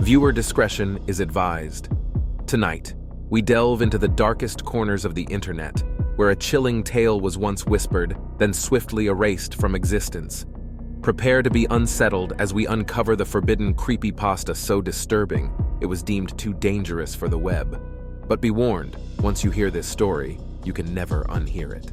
Viewer discretion is advised. Tonight, we delve into the darkest corners of the internet, where a chilling tale was once whispered, then swiftly erased from existence. Prepare to be unsettled as we uncover the forbidden creepypasta so disturbing it was deemed too dangerous for the web. But be warned, once you hear this story, you can never unhear it.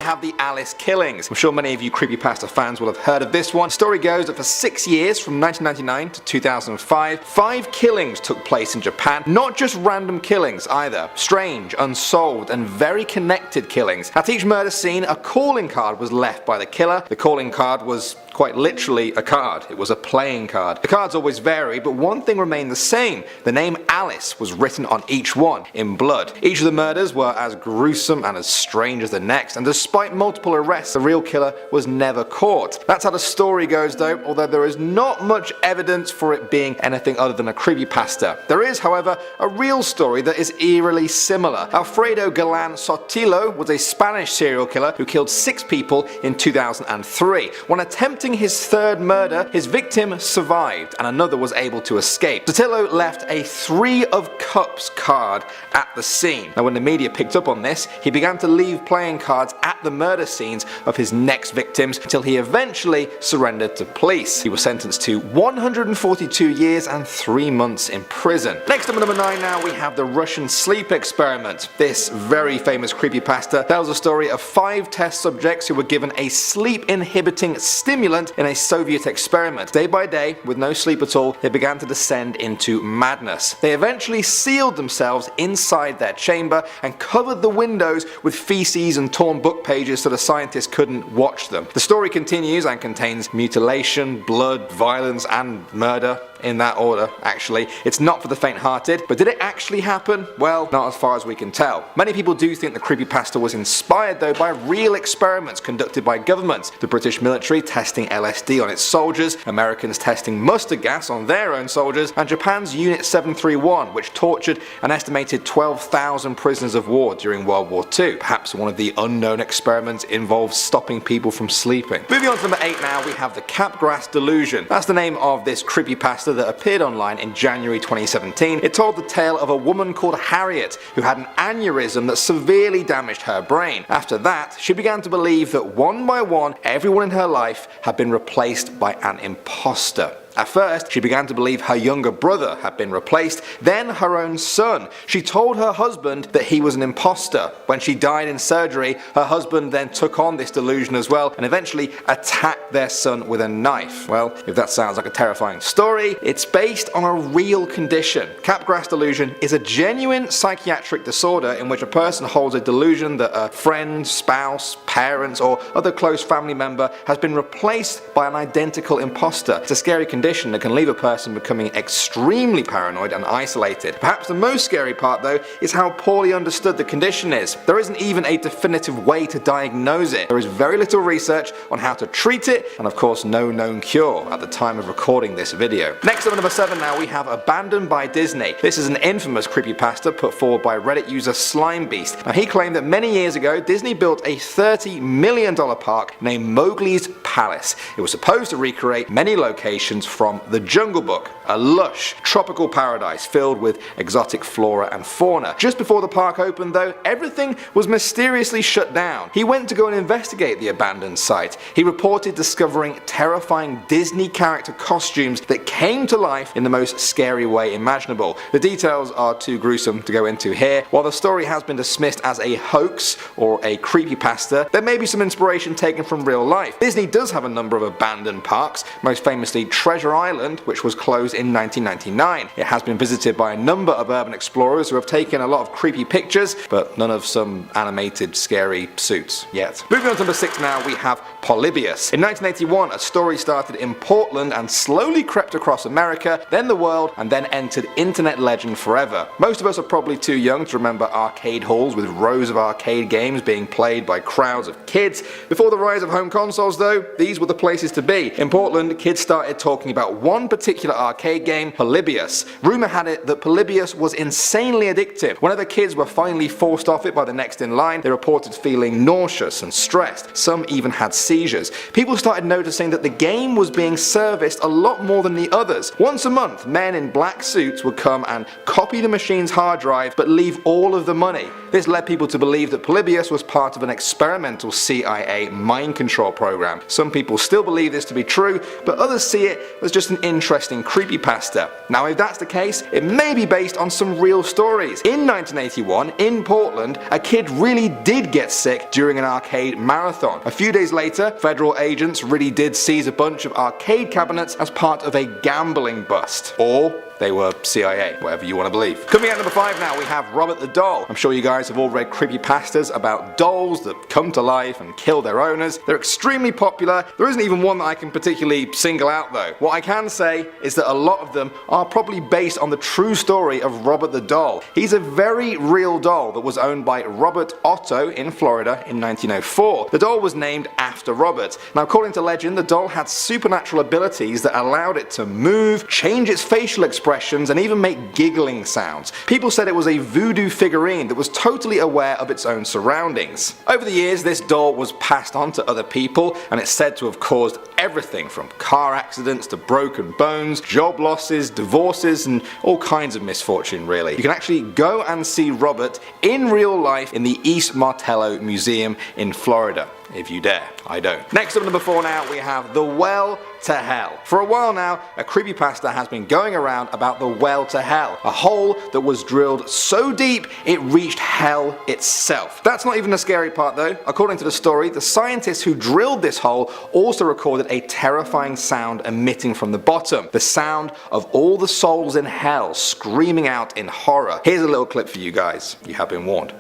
Have the Alice killings. I'm sure many of you Creepypasta fans will have heard of this one. Story goes that for 6 years, from 1999 to 2005, 5 killings took place in Japan. Not just random killings either. Strange, unsolved, and very connected killings. At each murder scene, a calling card was left by the killer. The calling card was quite literally a card. It was a playing card. The cards always vary, but one thing remained the same. The name Alice was written on each one, in blood. Each of the murders were as gruesome and as strange as the next, and despite multiple arrests, the real killer was never caught. That's how the story goes though, although there is not much evidence for it being anything other than a creepypasta. There is, however, a real story that is eerily similar. Alfredo Galan Sotillo was a Spanish serial killer who killed 6 people in 2003. When attempting his third murder, his victim survived and another was able to escape. Sotillo left a 3 of Cups card at the scene. Now when the media picked up on this, he began to leave playing cards at the murder scenes of his next victims until he eventually surrendered to police. He was sentenced to 142 years and 3 months in prison. Next up at number 9 now we have the Russian sleep experiment. This very famous creepypasta tells the story of 5 test subjects who were given a sleep inhibiting stimulant in a Soviet experiment. Day by day, with no sleep at all, they began to descend into madness. They eventually sealed themselves inside their chamber and covered the windows with feces and torn book pages so the scientists couldn't watch them. The story continues and contains mutilation, blood, violence, and murder. In that order, actually. It's not for the faint-hearted, but did it actually happen? Well, not as far as we can tell. Many people do think the creepypasta was inspired though by real experiments conducted by governments. The British military testing LSD on its soldiers, Americans testing mustard gas on their own soldiers, and Japan's Unit 731, which tortured an estimated 12,000 prisoners of war during World War II. Perhaps one of the unknown experiments involved stopping people from sleeping. Moving on to number 8 now, we have the Capgras delusion. That's the name of this creepypasta that appeared online in January 2017. It told the tale of a woman called Harriet who had an aneurysm that severely damaged her brain. After that, she began to believe that one by one, everyone in her life had been replaced by an imposter. At first, she began to believe her younger brother had been replaced, then her own son. She told her husband that he was an imposter. When she died in surgery, her husband then took on this delusion as well and eventually attacked their son with a knife. Well, if that sounds like a terrifying story, it's based on a real condition. Capgras delusion is a genuine psychiatric disorder in which a person holds a delusion that a friend, spouse, parents, or other close family member has been replaced by an identical imposter. It's a scary condition that can leave a person becoming extremely paranoid and isolated. Perhaps the most scary part though is how poorly understood the condition is. There isn't even a definitive way to diagnose it. There is very little research on how to treat it, and of course no known cure at the time of recording this video. Next up at number 7 now we have Abandoned by Disney. This is an infamous creepypasta put forward by Reddit user Slimebeast. Now he claimed that many years ago Disney built a $30 million park named Mowgli's Palace. It was supposed to recreate many locations from The Jungle Book, a lush, tropical paradise filled with exotic flora and fauna. Just before the park opened though, everything was mysteriously shut down. He went to go and investigate the abandoned site. He reported discovering terrifying Disney character costumes that came to life in the most scary way imaginable. The details are too gruesome to go into here. While the story has been dismissed as a hoax or a creepypasta, there may be some inspiration taken from real life. Disney does have a number of abandoned parks, most famously Treasure Island, which was closed in 1999. It has been visited by a number of urban explorers who have taken a lot of creepy pictures, but none of some animated scary suits yet. Moving on to number 6 now, we have Polybius. In 1981, a story started in Portland and slowly crept across America, then the world, and then entered internet legend forever. Most of us are probably too young to remember arcade halls with rows of arcade games being played by crowds of kids. Before the rise of home consoles though, these were the places to be. In Portland, kids started talking about one particular arcade game, Polybius. Rumor had it that Polybius was insanely addictive. Whenever kids were finally forced off it by the next in line, they reported feeling nauseous and stressed. Some even had seizures. People started noticing that the game was being serviced a lot more than the others. Once a month, men in black suits would come and copy the machine's hard drive but leave all of the money. This led people to believe that Polybius was part of an experimental CIA mind control program. Some people still believe this to be true, but others see it as just an interesting creepypasta. Now, if that's the case, it may be based on some real stories. In 1981, in Portland, a kid really did get sick during an arcade marathon. A few days later, federal agents really did seize a bunch of arcade cabinets as part of a gambling bust. Or they were CIA, whatever you want to believe. Coming at number 5 now, we have Robert the Doll. I'm sure you guys have all read creepypastas about dolls that come to life and kill their owners. They're extremely popular. There isn't even one that I can particularly single out though. What I can say is that a lot of them are probably based on the true story of Robert the Doll. He's a very real doll that was owned by Robert Otto in Florida in 1904. The doll was named after Robert. Now, according to legend, the doll had supernatural abilities that allowed it to move, change its facial expressions, and even make giggling sounds. People said it was a voodoo figurine that was totally aware of its own surroundings. Over the years, this doll was passed on to other people, and it's said to have caused everything from car accidents to broken bones, job losses, divorces, and all kinds of misfortune really. You can actually go and see Robert in real life in the East Martello Museum in Florida. If you dare. I don't. Next up, number 4 now, we have The Well to Hell. For a while now, a creepypasta has been going around about the Well to Hell, a hole that was drilled so deep it reached hell itself. That's not even the scary part though. According to the story, the scientists who drilled this hole also recorded a terrifying sound emitting from the bottom, the sound of all the souls in hell screaming out in horror. Here's a little clip for you guys. You have been warned.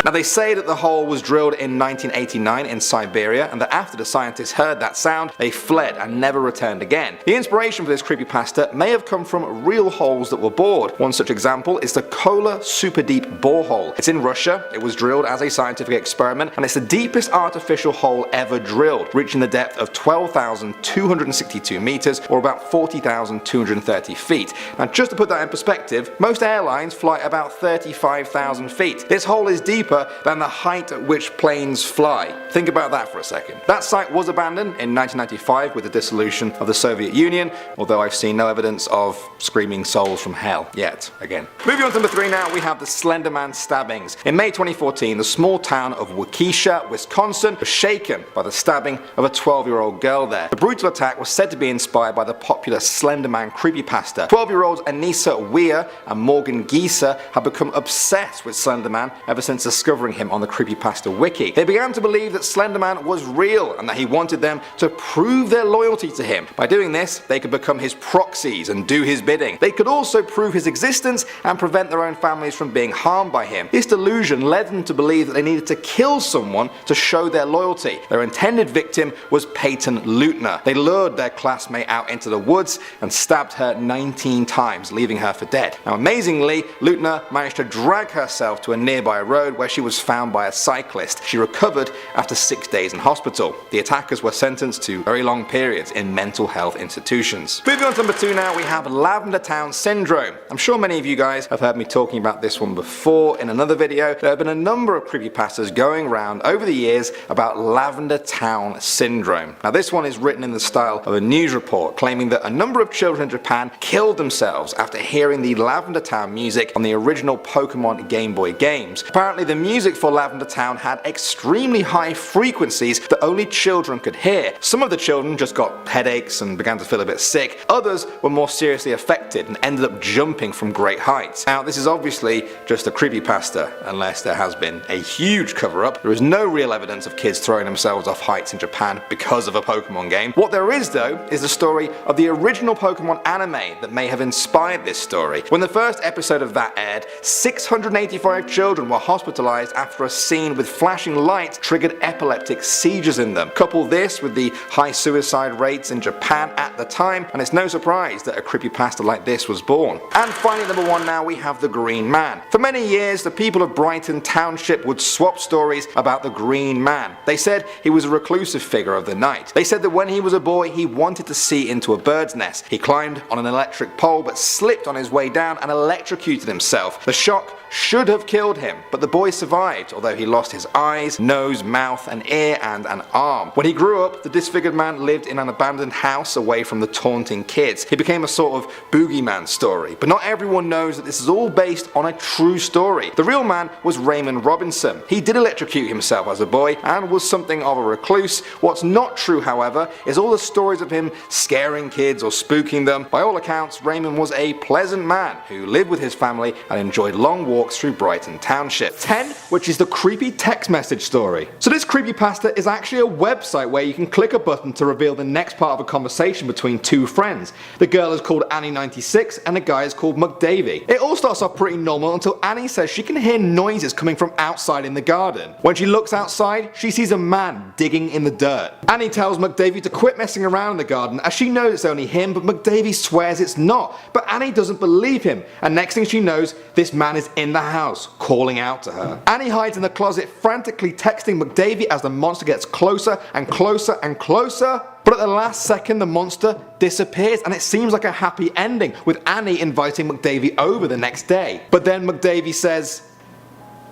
Now, they say that the hole was drilled in 1989 in Siberia, and that after the scientists heard that sound, they fled and never returned again. The inspiration for this creepypasta may have come from real holes that were bored. One such example is the Kola Super Deep Borehole. It's in Russia, it was drilled as a scientific experiment, and it's the deepest artificial hole ever drilled, reaching the depth of 12,262 meters, or about 40,230 feet. Now, just to put that in perspective, most airlines fly about 35,000 feet. This hole is deeper than the height at which planes fly. Think about that for a second. That site was abandoned in 1995 with the dissolution of the Soviet Union, although I've seen no evidence of screaming souls from hell yet, again. Moving on to number 3 now, we have the Slender Man stabbings. In May 2014, the small town of Waukesha, Wisconsin was shaken by the stabbing of a 12-year-old girl there. The brutal attack was said to be inspired by the popular Slender Man creepypasta. 12-year-olds Anissa Weir and Morgan Gieser have become obsessed with Slender Man ever since discovering him on the Creepypasta wiki. They began to believe that Slender Man was real and that he wanted them to prove their loyalty to him. By doing this, they could become his proxies and do his bidding. They could also prove his existence and prevent their own families from being harmed by him. This delusion led them to believe that they needed to kill someone to show their loyalty. Their intended victim was Peyton Leutner. They lured their classmate out into the woods and stabbed her 19 times, leaving her for dead. Now, amazingly, Leutner managed to drag herself to a nearby road where she was found by a cyclist. She recovered after 6 days in hospital. The attackers were sentenced to very long periods in mental health institutions. Moving on to number 2 now, we have Lavender Town Syndrome. I'm sure many of you guys have heard me talking about this one before in another video. There have been a number of creepypastas going around over the years about Lavender Town Syndrome. Now, this one is written in the style of a news report claiming that a number of children in Japan killed themselves after hearing the Lavender Town music on the original Pokemon Game Boy games. Apparently, the music for Lavender Town had extremely high frequencies that only children could hear. Some of the children just got headaches and began to feel a bit sick. Others were more seriously affected and ended up jumping from great heights. Now, this is obviously just a creepypasta, unless there has been a huge cover-up. There is no real evidence of kids throwing themselves off heights in Japan because of a Pokemon game. What there is, though, is the story of the original Pokemon anime that may have inspired this story. When the first episode of that aired, 685 children were hospitalized hospitalized after a scene with flashing lights triggered epileptic seizures in them. Couple this with the high suicide rates in Japan at the time, and it's no surprise that a creepypasta like this was born. And finally, number 1 now, we have the Green Man. For many years, the people of Brighton Township would swap stories about the Green Man. They said he was a reclusive figure of the night. They said that when he was a boy, he wanted to see into a bird's nest. He climbed on an electric pole but slipped on his way down and electrocuted himself. The shock should have killed him, but the boy survived, although he lost his eyes, nose, mouth, an ear, and an arm. When he grew up, the disfigured man lived in an abandoned house away from the taunting kids. He became a sort of boogeyman story, but not everyone knows that this is all based on a true story. The real man was Raymond Robinson. He did electrocute himself as a boy and was something of a recluse. What's not true, however, is all the stories of him scaring kids or spooking them. By all accounts, Raymond was a pleasant man who lived with his family and enjoyed long walks through Brighton Township. 10, which is the creepy text message story. So this creepypasta is actually a website where you can click a button to reveal the next part of a conversation between two friends. The girl is called Annie96 and the guy is called McDavie. It all starts off pretty normal until Annie says she can hear noises coming from outside in the garden. When she looks outside, she sees a man digging in the dirt. Annie tells McDavie to quit messing around in the garden as she knows it's only him, but McDavie swears it's not. But Annie doesn't believe him, and next thing she knows, this man is in the house, calling out to her. Annie hides in the closet, frantically texting McDavie as the monster gets closer and closer and closer. But at the last second, the monster disappears, and it seems like a happy ending, with Annie inviting McDavie over the next day. But then McDavie says,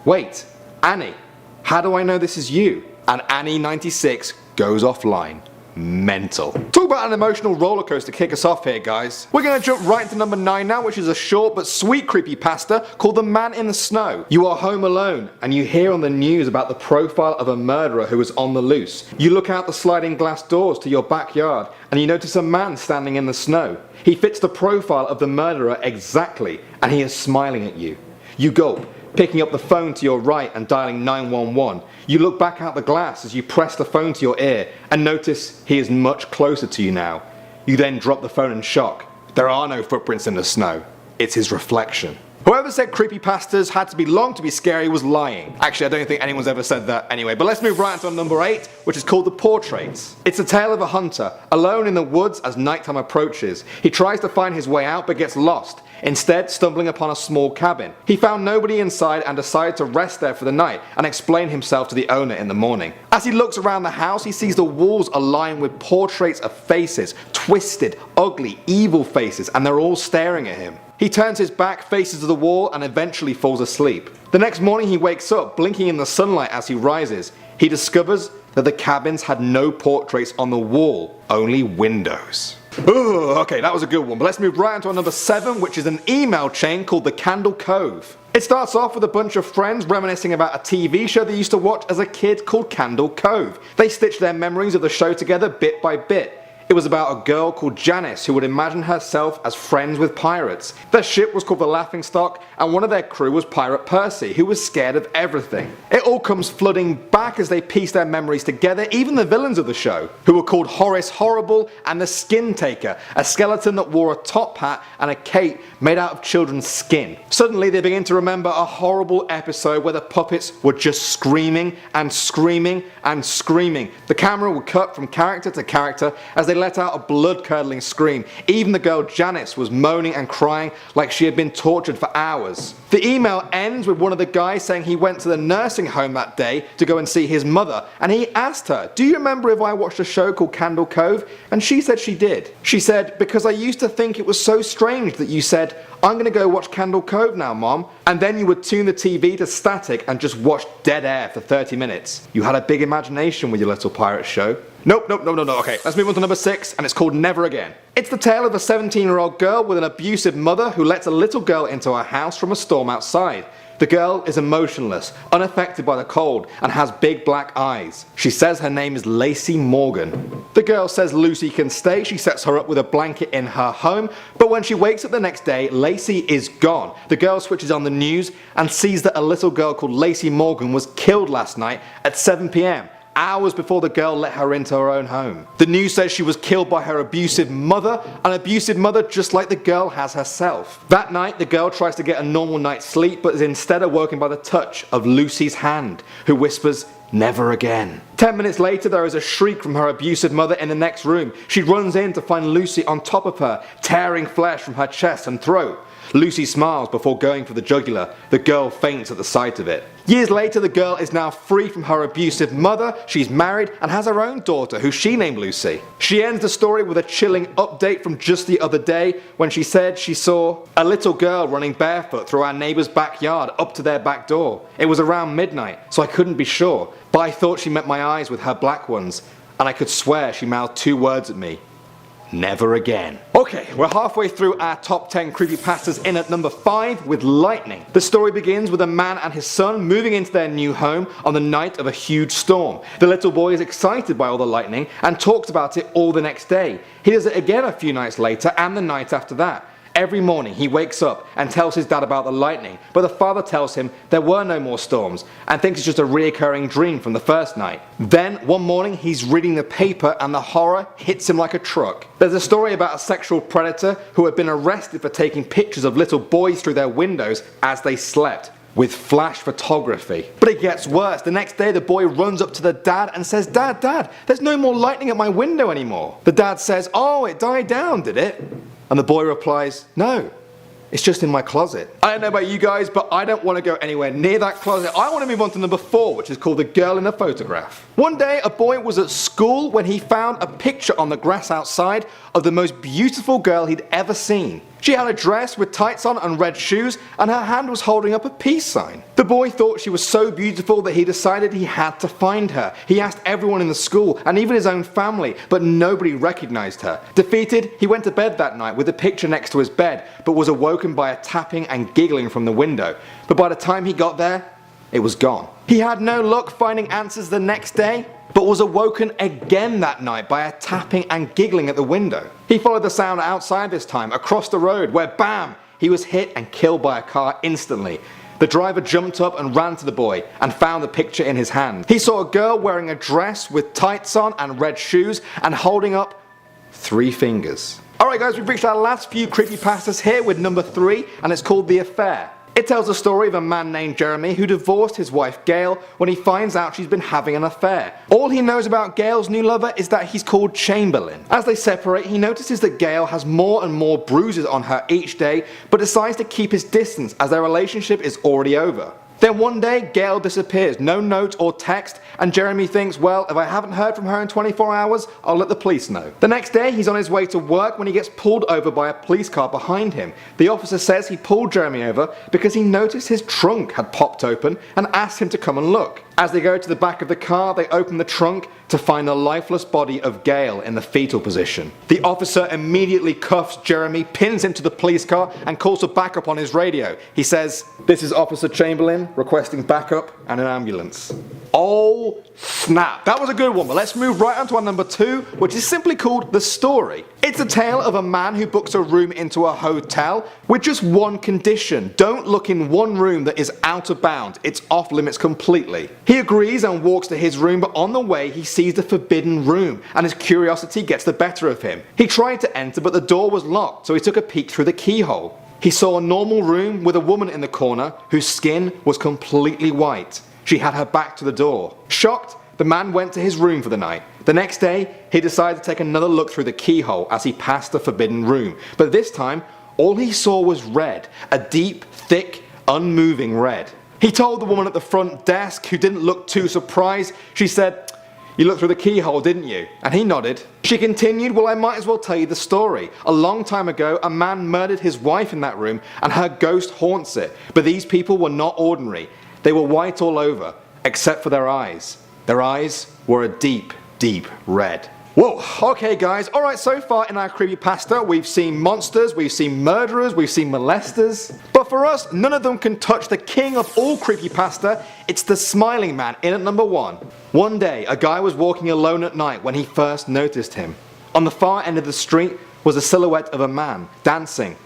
"Wait, Annie, how do I know this is you?" And Annie96 goes offline. Mental. Talk about an emotional rollercoaster to kick us off here, guys. We're gonna jump right into number 9 now, which is a short but sweet creepypasta called The Man in the Snow. You are home alone and you hear on the news about the profile of a murderer who is on the loose. You look out the sliding glass doors to your backyard and you notice a man standing in the snow. He fits the profile of the murderer exactly and he is smiling at you. You gulp, picking up the phone to your right and dialing 911. You look back out the glass as you press the phone to your ear and notice he is much closer to you now. You then drop the phone in shock. There are no footprints in the snow. It's his reflection. Whoever said creepypastas had to be long to be scary was lying. Actually, I don't think anyone's ever said that anyway, but let's move right into number 8, which is called The Portraits. It's a tale of a hunter, alone in the woods as nighttime approaches. He tries to find his way out but gets lost, instead stumbling upon a small cabin. He found nobody inside and decided to rest there for the night and explain himself to the owner in the morning. As he looks around the house, he sees the walls are lined with portraits of faces, twisted, ugly, evil faces, and they're all staring at him. He turns his back, faces to the wall, and eventually falls asleep. The next morning he wakes up, blinking in the sunlight as he rises. He discovers that the cabins had no portraits on the wall, only windows. Ooh, okay, that was a good one, but let's move right on to number 7, which is an email chain called The Candle Cove. It starts off with a bunch of friends reminiscing about a TV show they used to watch as a kid called Candle Cove. They stitched their memories of the show together bit by bit. It was about a girl called Janice who would imagine herself as friends with pirates. Their ship was called the Laughingstock and one of their crew was Pirate Percy, who was scared of everything. It all comes flooding back as they piece their memories together, even the villains of the show, who were called Horace Horrible and the Skin Taker, a skeleton that wore a top hat and a cape made out of children's skin. Suddenly they begin to remember a horrible episode where the puppets were just screaming and screaming and screaming. The camera would cut from character to character as they let out a blood-curdling scream. Even the girl Janice was moaning and crying like she had been tortured for hours. The email ends with one of the guys saying he went to the nursing home that day to go and see his mother, and he asked her, "Do you remember if I watched a show called Candle Cove?" And she said she did. She said, "Because I used to think it was so strange that you said, 'I'm gonna go watch Candle Cove now, Mom,' and then you would tune the TV to static and just watch dead air for 30 minutes. You had a big imagination with your little pirate show." Nope. Okay, let's move on to number 6, and it's called Never Again. It's the tale of a 17-year-old girl with an abusive mother who lets a little girl into her house from a storm outside. The girl is emotionless, unaffected by the cold, and has big black eyes. She says her name is Lacey Morgan. The girl says Lucy can stay. She sets her up with a blanket in her home, but when she wakes up the next day, Lacey is gone. The girl switches on the news and sees that a little girl called Lacey Morgan was killed last night at 7 p.m. hours before the girl let her into her own home. The news says she was killed by her abusive mother, an abusive mother just like the girl has herself. That night, the girl tries to get a normal night's sleep, but is instead awoken by the touch of Lucy's hand, who whispers, "Never again." 10 minutes later, there is a shriek from her abusive mother in the next room. She runs in to find Lucy on top of her, tearing flesh from her chest and throat. Lucy smiles before going for the jugular. The girl faints at the sight of it. Years later, the girl is now free from her abusive mother, she's married and has her own daughter who she named Lucy. She ends the story with a chilling update from just the other day when she said she saw a little girl running barefoot through our neighbour's backyard up to their back door. It was around midnight, so I couldn't be sure, but I thought she met my eyes with her black ones, and I could swear she mouthed 2 words at me. Never again. Okay, we're halfway through our top 10 creepypastas in at number 5 with lightning. The story begins with a man and his son moving into their new home on the night of a huge storm. The little boy is excited by all the lightning and talks about it all the next day. He does it again a few nights later and the night after that. Every morning he wakes up and tells his dad about the lightning, but the father tells him there were no more storms and thinks it's just a reoccurring dream from the first night. Then one morning he's reading the paper and the horror hits him like a truck. There's a story about a sexual predator who had been arrested for taking pictures of little boys through their windows as they slept, with flash photography. But it gets worse. The next day the boy runs up to the dad and says, Dad, there's no more lightning at my window anymore." The dad says, "Oh, it died down, did it?" And the boy replies, "No, it's just in my closet." I don't know about you guys, but I don't want to go anywhere near that closet. I want to move on to number 4, which is called The Girl in the Photograph. One day a boy was at school when he found a picture on the grass outside of the most beautiful girl he'd ever seen. She had a dress with tights on and red shoes, and her hand was holding up a peace sign. The boy thought she was so beautiful that he decided he had to find her. He asked everyone in the school and even his own family, but nobody recognized her. Defeated, he went to bed that night with the picture next to his bed, but was awoken by a tapping and giggling from the window. But by the time he got there, it was gone. He had no luck finding answers the next day, but was awoken again that night by a tapping and giggling at the window. He followed the sound outside this time, across the road, where bam, he was hit and killed by a car instantly. The driver jumped up and ran to the boy and found the picture in his hand. He saw a girl wearing a dress with tights on and red shoes and holding up 3 fingers. Alright guys, we've reached our last few creepypastas here with number 3, and it's called The Affair. It tells the story of a man named Jeremy who divorced his wife Gail when he finds out she's been having an affair. All he knows about Gail's new lover is that he's called Chamberlain. As they separate, he notices that Gail has more and more bruises on her each day, but decides to keep his distance as their relationship is already over. Then one day, Gail disappears, no note or text, and Jeremy thinks, well, if I haven't heard from her in 24 hours, I'll let the police know. The next day, he's on his way to work when he gets pulled over by a police car behind him. The officer says he pulled Jeremy over because he noticed his trunk had popped open and asked him to come and look. As they go to the back of the car, they open the trunk to find the lifeless body of Gail in the fetal position. The officer immediately cuffs Jeremy, pins him to the police car, and calls for backup on his radio. He says, "This is Officer Chamberlain requesting backup and an ambulance." Oh snap, that was a good one, but let's move right on to our number 2, which is simply called The Story. It's a tale of a man who books a room into a hotel with just one condition: don't look in one room that is out of bounds, it's off limits completely. He agrees and walks to his room, but on the way he sees the forbidden room and his curiosity gets the better of him. He tried to enter, but the door was locked, so he took a peek through the keyhole. He saw a normal room with a woman in the corner whose skin was completely white. She had her back to the door. Shocked, the man went to his room for the night. The next day, he decided to take another look through the keyhole as he passed the forbidden room, but this time, all he saw was red, a deep, thick, unmoving red. He told the woman at the front desk, who didn't look too surprised. She said, "You looked through the keyhole, didn't you?" And he nodded. She continued, "Well, I might as well tell you the story. A long time ago, a man murdered his wife in that room and her ghost haunts it. But these people were not ordinary. They were white all over, except for their eyes. Their eyes were a deep, deep red." Whoa, okay guys, alright, so far in our creepypasta we've seen monsters, we've seen murderers, we've seen molesters. But for us, none of them can touch the king of all creepypasta. It's the smiling man in at number 1. One day, a guy was walking alone at night when he first noticed him. On the far end of the street was a silhouette of a man, dancing.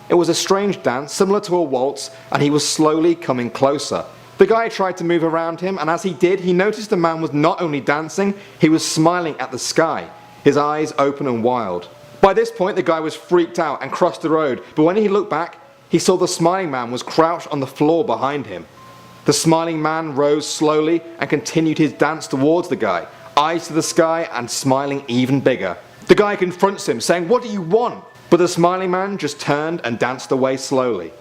It was a strange dance, similar to a waltz, and he was slowly coming closer. The The guy tried to move around him, and as he did, he noticed the man was not only dancing, he was smiling at the sky, his eyes open and wild. By this point, the guy was freaked out and crossed the road, but when he looked back, he saw the smiling man was crouched on the floor behind him. The smiling man rose slowly and continued his dance towards the guy, eyes to the sky and smiling even bigger. The guy confronts him, saying, "What do you want?" But the smiling man just turned and danced away slowly.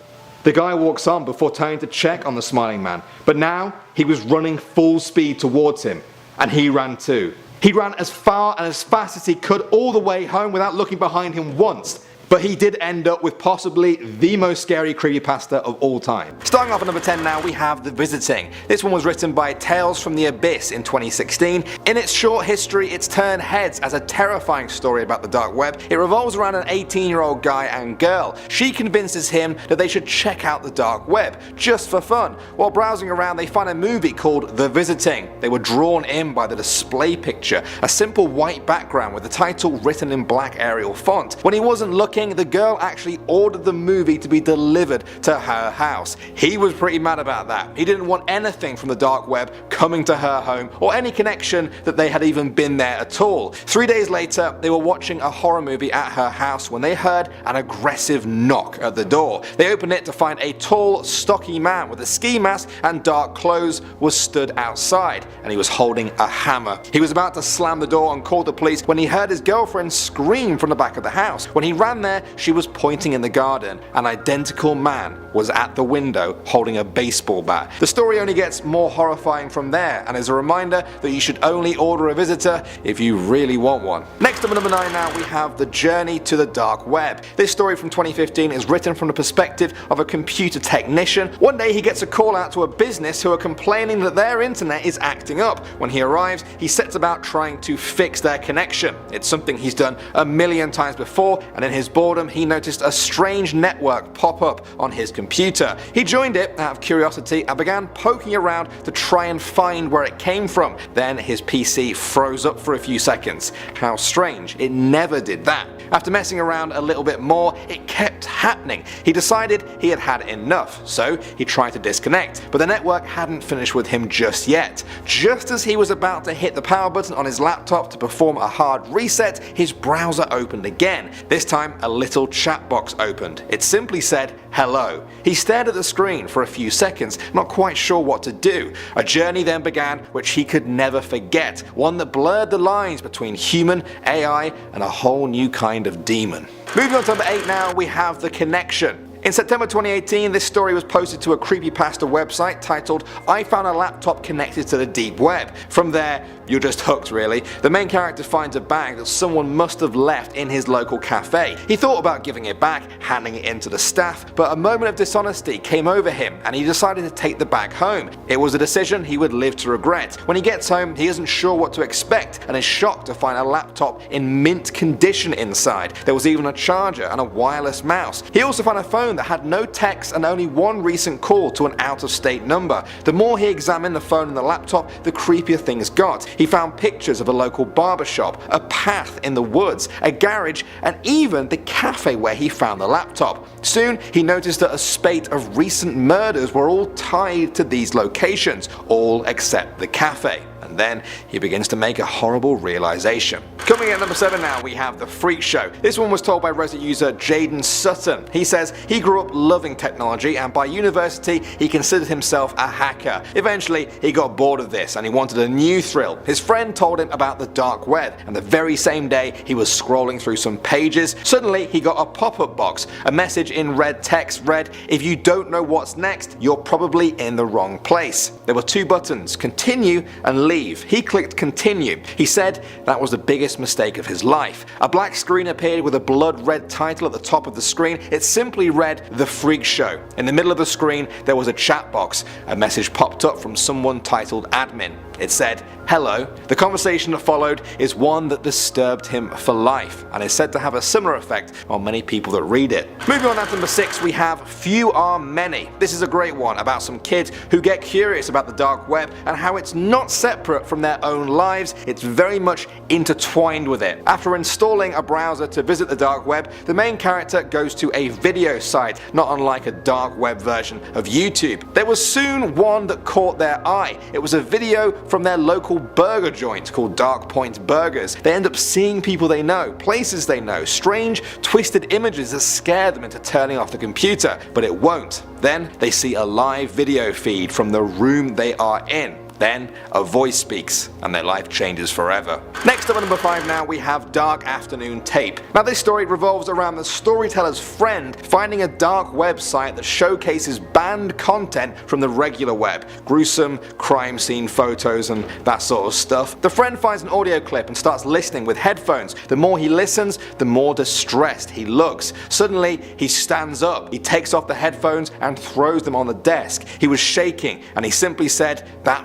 The guy walks on before turning to check on the smiling man, but now he was running full speed towards him, and he ran too. He ran as far and as fast as he could all the way home without looking behind him once. But he did end up with possibly the most scary creepypasta of all time. Starting off at number 10 now, we have The Visiting. This one was written by Tales from the Abyss in 2016. In its short history, it's turned heads as a terrifying story about the dark web. It revolves around an 18-year-old guy and girl. She convinces him that they should check out the dark web, just for fun. While browsing around, they find a movie called The Visiting. They were drawn in by the display picture, a simple white background with the title written in black Arial font. When he wasn't looking, the girl actually ordered the movie to be delivered to her house. He was pretty mad about that. He didn't want anything from the dark web coming to her home or any connection that they had even been there at all. 3 days later, they were watching a horror movie at her house when they heard an aggressive knock at the door. They opened it to find a tall, stocky man with a ski mask and dark clothes was stood outside, and he was holding a hammer. He was about to slam the door and call the police when he heard his girlfriend scream from the back of the house. When he ran there, she was pointing in the garden. An identical man was at the window holding a baseball bat. The story only gets more horrifying from there, and is a reminder that you should only order a visitor if you really want one. Next up at number 9 now, we have The Journey to the Dark Web. This story from 2015 is written from the perspective of a computer technician. One day he gets a call out to a business who are complaining that their internet is acting up. When he arrives, he sets about trying to fix their connection. It's something he's done a million times before, and in his boredom he noticed a strange network pop up on his computer. He joined it out of curiosity and began poking around to try and find where it came from. Then his PC froze up for a few seconds. How strange, it never did that. After messing around a little bit more, it kept happening. He decided he had had enough, so he tried to disconnect, but the network hadn't finished with him just yet. Just as he was about to hit the power button on his laptop to perform a hard reset, his browser opened again. This time a little chat box opened. It simply said, "Hello." He stared at the screen for a few seconds, not quite sure what to do. A journey then began which he could never forget, one that blurred the lines between human, AI, and a whole new kind of demon. Moving on to number 8 now, we have The Connection. In September 2018, this story was posted to a Creepypasta website titled "I Found a Laptop Connected to the Deep Web." From there, you're just hooked really. The main character finds a bag that someone must have left in his local cafe. He thought about giving it back, handing it in to the staff, but a moment of dishonesty came over him and he decided to take the bag home. It was a decision he would live to regret. When he gets home, he isn't sure what to expect and is shocked to find a laptop in mint condition inside. There was even a charger and a wireless mouse. He also found a phone that had no text and only one recent call to an out-of-state number. The more he examined the phone and the laptop, the creepier things got. He found pictures of a local barbershop, a path in the woods, a garage, and even the cafe where he found the laptop. Soon he noticed that a spate of recent murders were all tied to these locations, all except the cafe. And then he begins to make a horrible realization. Coming in at number 7 now, we have The Freak Show. This one was told by Reddit user Jaden Sutton. He says he grew up loving technology and by university he considered himself a hacker. Eventually he got bored of this and he wanted a new thrill. His friend told him about the dark web, and the very same day he was scrolling through some pages, suddenly he got a pop-up box. A message in red text read, "If you don't know what's next, you're probably in the wrong place." There were 2 buttons, continue and leave. He clicked continue. He said that was the biggest mistake of his life. A black screen appeared with a blood red title at the top of the screen. It simply read The Freak Show. In the middle of the screen there was a chat box. A message popped up from someone titled admin. It said, "Hello." The conversation that followed is one that disturbed him for life, and is said to have a similar effect on many people that read it. Moving on at number 6, we have Few Are Many. This is a great one about some kids who get curious about the dark web and how it's not separate from their own lives, it's very much intertwined with it. After installing a browser to visit the dark web, the main character goes to a video site, not unlike a dark web version of YouTube. There was soon one that caught their eye. It was a video from their local burger joint called Dark Point Burgers. They end up seeing people they know, places they know, strange twisted images that scare them into turning off the computer, but it won't. Then they see a live video feed from the room they are in. Then a voice speaks and their life changes forever. Next up at number 5 now, we have Dark Afternoon Tape. Now this story revolves around the storyteller's friend finding a dark website that showcases banned content from the regular web. Gruesome crime scene photos and that sort of stuff. The friend finds an audio clip and starts listening with headphones. The more he listens, the more distressed he looks. Suddenly he stands up, he takes off the headphones and throws them on the desk. He was shaking and he simply said, "That